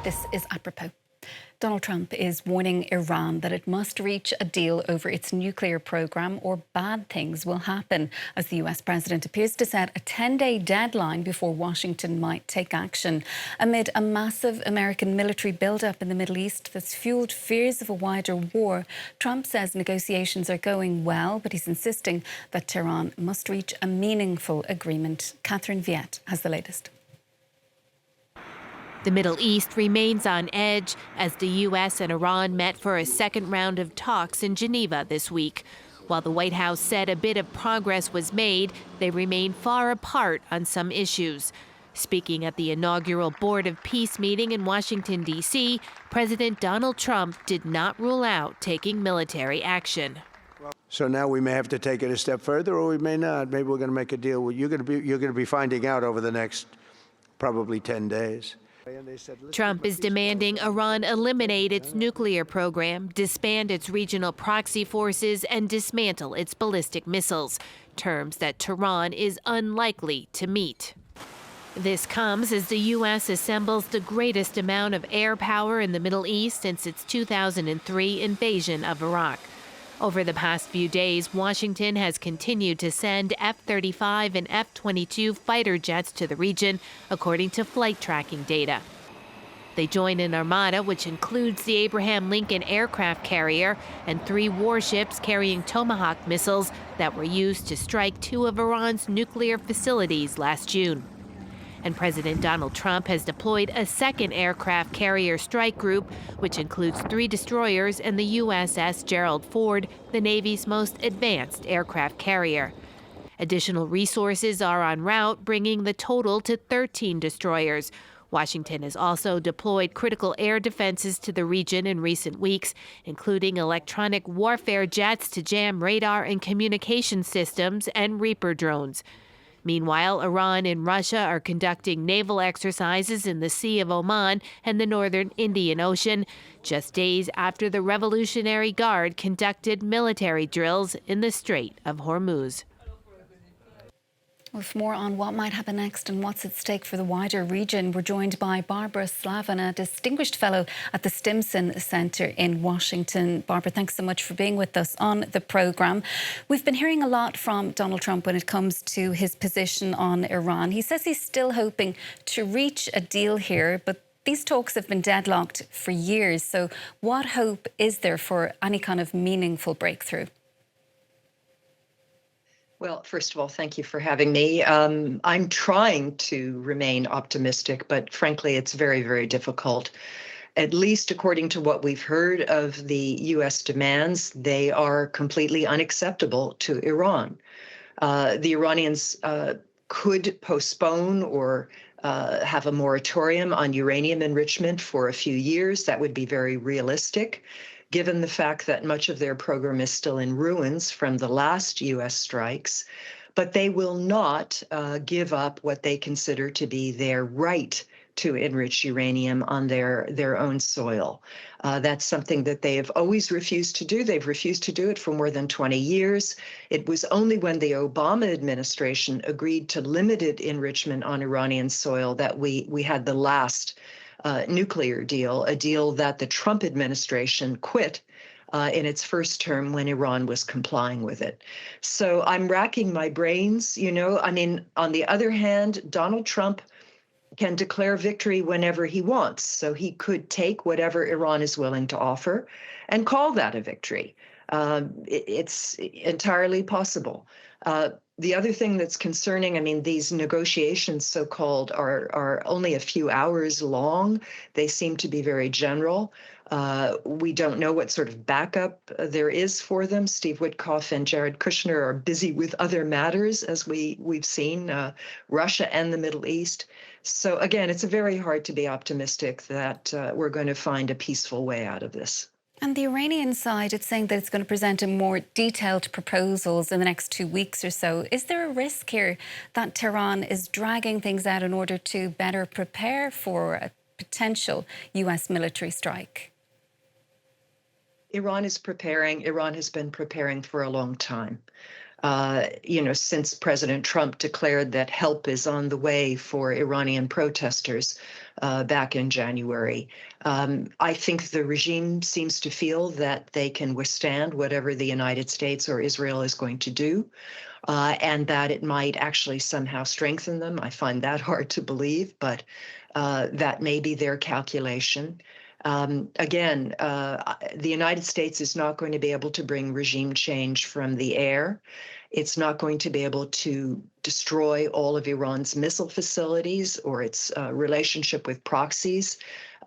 This is apropos. Donald Trump is warning Iran that it must reach a deal over its nuclear program or bad things will happen, as the US president appears to set a 10-day deadline before Washington might take action. Amid a massive American military buildup in the Middle East that's fueled fears of a wider war, Trump says negotiations are going well, but he's insisting that Tehran must reach a meaningful agreement. Catherine Viette has the latest. The Middle East remains on edge as the U.S. and Iran met for a second round of talks in Geneva this week. While the White House said a bit of progress was made, they remain far apart on some issues. Speaking at the inaugural Board of Peace meeting in Washington, D.C., President Donald Trump did not rule out taking military action. So now we may have to take it a step further, or we may not. Maybe we're going to make a deal. You're going to be finding out over the next probably 10 days. Trump is demanding Iran eliminate its nuclear program, disband its regional proxy forces, and dismantle its ballistic missiles, terms that Tehran is unlikely to meet. This comes as the U.S. assembles the greatest amount of air power in the Middle East since its 2003 invasion of Iraq. Over the past few days, Washington has continued to send F-35 and F-22 fighter jets to the region, according to flight tracking data. They join an armada which includes the Abraham Lincoln aircraft carrier and 3 warships carrying Tomahawk missiles that were used to strike 2 of Iran's nuclear facilities last June. And President Donald Trump has deployed a second aircraft carrier strike group, which includes 3 destroyers and the USS Gerald Ford, the Navy's most advanced aircraft carrier. Additional resources are en route, bringing the total to 13 destroyers. Washington has also deployed critical air defenses to the region in recent weeks, including electronic warfare jets to jam radar and communication systems and Reaper drones. Meanwhile, Iran and Russia are conducting naval exercises in the Sea of Oman and the northern Indian Ocean, just days after the Revolutionary Guard conducted military drills in the Strait of Hormuz. With more on what might happen next and what's at stake for the wider region, we're joined by Barbara Slavin, a distinguished fellow at the Stimson Center in Washington. Barbara, thanks so much for being with us on the programme. We've been hearing a lot from Donald Trump when it comes to his position on Iran. He says he's still hoping to reach a deal here, but these talks have been deadlocked for years. So what hope is there for any kind of meaningful breakthrough? Well, first of all, thank you for having me. I'm trying to remain optimistic, but frankly, it's very, very difficult. At least according to what we've heard of the U.S. demands, they are completely unacceptable to Iran. The Iranians could postpone or have a moratorium on uranium enrichment for a few years. That would be very realistic, given the fact that much of their program is still in ruins from the last U.S. strikes. But they will not give up what they consider to be their right to enrich uranium on their own soil. That's something that they have always refused to do. They've refused to do it for more than 20 years. It was only when the Obama administration agreed to limited enrichment on Iranian soil that we had the last nuclear deal, a deal that the Trump administration quit in its first term when Iran was complying with it. So I'm racking my brains, I mean, on the other hand, Donald Trump can declare victory whenever he wants. So he could take whatever Iran is willing to offer and call that a victory. It's entirely possible. The other thing that's concerning, I mean, these negotiations, so-called, are only a few hours long. They seem to be very general. We don't know what sort of backup there is for them. Steve Witkoff and Jared Kushner are busy with other matters, as we've seen, Russia and the Middle East. So again, it's very hard to be optimistic that we're going to find a peaceful way out of this. And the Iranian side, it's saying that it's going to present a more detailed proposals in the next 2 weeks or so. Is there a risk here that Tehran is dragging things out in order to better prepare for a potential U.S. military strike? Iran is preparing. Iran has been preparing for a long time. since President Trump declared that help is on the way for Iranian protesters back in January. I think the regime seems to feel that they can withstand whatever the United States or Israel is going to do, and that it might actually somehow strengthen them. I find that hard to believe, but that may be their calculation. Again, the United States is not going to be able to bring regime change from the air. It's not going to be able to destroy all of Iran's missile facilities or its relationship with proxies.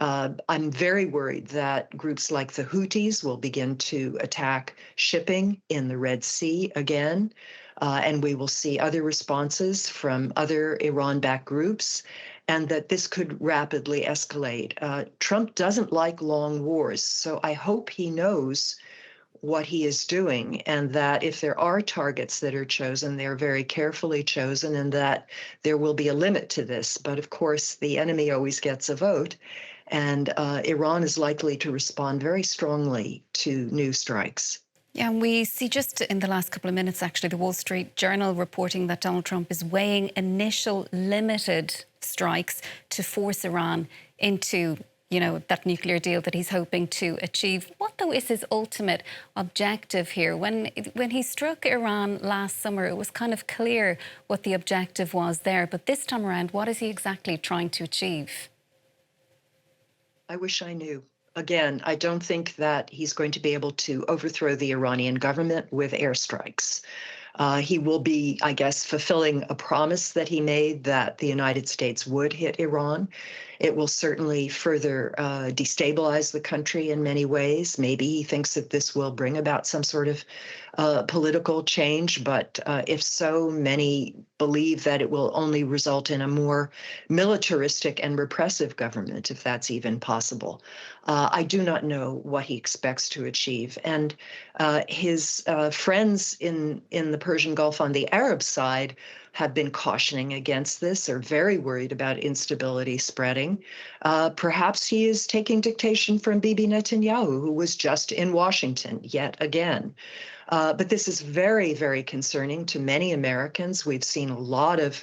I'm very worried that groups like the Houthis will begin to attack shipping in the Red Sea again. And we will see other responses from other Iran-backed groups, and that this could rapidly escalate. Trump doesn't like long wars, so I hope he knows what he is doing, and that if there are targets that are chosen, they're very carefully chosen, and that there will be a limit to this. But of course, the enemy always gets a vote, and Iran is likely to respond very strongly to new strikes. Yeah, and we see just in the last couple of minutes, actually, the Wall Street Journal reporting that Donald Trump is weighing initial limited strikes to force Iran into, that nuclear deal that he's hoping to achieve. What, though, is his ultimate objective here? When he struck Iran last summer, it was kind of clear what the objective was there. But this time around, what is he exactly trying to achieve? I wish I knew. Again, I don't think that he's going to be able to overthrow the Iranian government with airstrikes. He will be, I guess, fulfilling a promise that he made that the United States would hit Iran. It will certainly further destabilize the country in many ways. Maybe he thinks that this will bring about some sort of political change, but if so, many believe that it will only result in a more militaristic and repressive government, if that's even possible. I do not know what he expects to achieve. And his friends in the Persian Gulf on the Arab side have been cautioning against this, are very worried about instability spreading. Perhaps he is taking dictation from Bibi Netanyahu, who was just in Washington yet again. But this is very, very concerning to many Americans. We've seen a lot of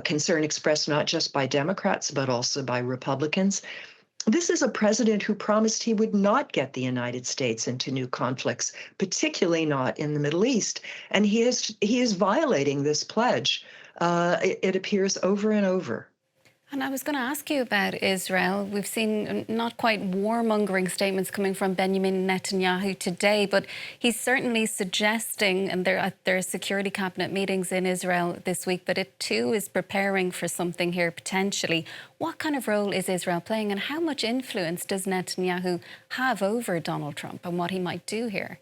concern expressed not just by Democrats, but also by Republicans. This is a president who promised he would not get the United States into new conflicts, particularly not in the Middle East. And he is violating this pledge. It appears over and over. And I was going to ask you about Israel. We've seen not quite warmongering statements coming from Benjamin Netanyahu today, but he's certainly suggesting, and there are security cabinet meetings in Israel this week, that it too is preparing for something here potentially. What kind of role is Israel playing, and how much influence does Netanyahu have over Donald Trump and what he might do here?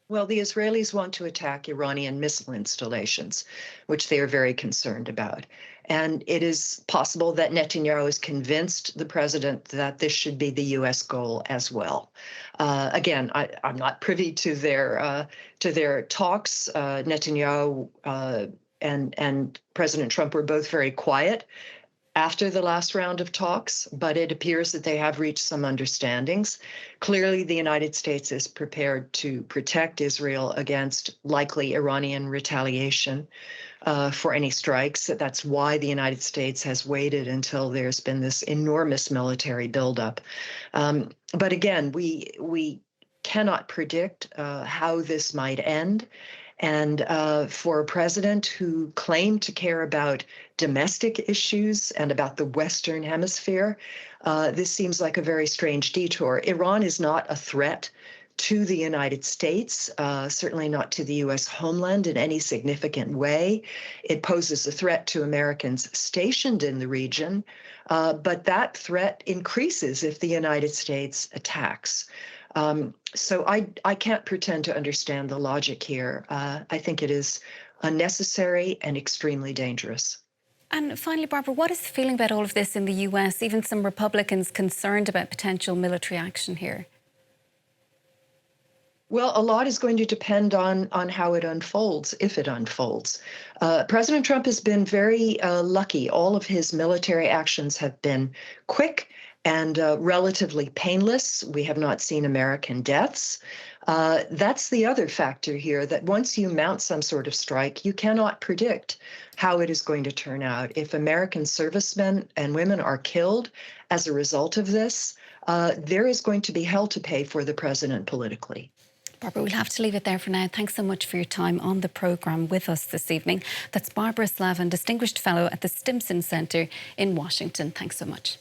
Well, the Israelis want to attack Iranian missile installations, which they are very concerned about. And it is possible that Netanyahu has convinced the president that this should be the U.S. goal as well. Again, I'm not privy to their talks. Netanyahu and President Trump were both very quiet after the last round of talks, but it appears that they have reached some understandings. Clearly, the United States is prepared to protect Israel against likely Iranian retaliation for any strikes. That's why the United States has waited until there's been this enormous military buildup. But again, we cannot predict how this might end. And for a president who claimed to care about domestic issues and about the Western Hemisphere, this seems like a very strange detour. Iran is not a threat to the United States, certainly not to the U.S. homeland in any significant way. It poses a threat to Americans stationed in the region, but that threat increases if the United States attacks. So I can't pretend to understand the logic here. I think it is unnecessary and extremely dangerous. And finally, Barbara, what is the feeling about all of this in the US? Even some Republicans concerned about potential military action here. Well, a lot is going to depend on how it unfolds, if it unfolds. President Trump has been very lucky. All of his military actions have been quick and relatively painless. We have not seen American deaths. That's the other factor here, that once you mount some sort of strike, you cannot predict how it is going to turn out. If American servicemen and women are killed as a result of this, there is going to be hell to pay for the president politically. Barbara, we'll have to leave it there for now. Thanks so much for your time on the programme with us this evening. That's Barbara Slavin, Distinguished Fellow at the Stimson Center in Washington. Thanks so much.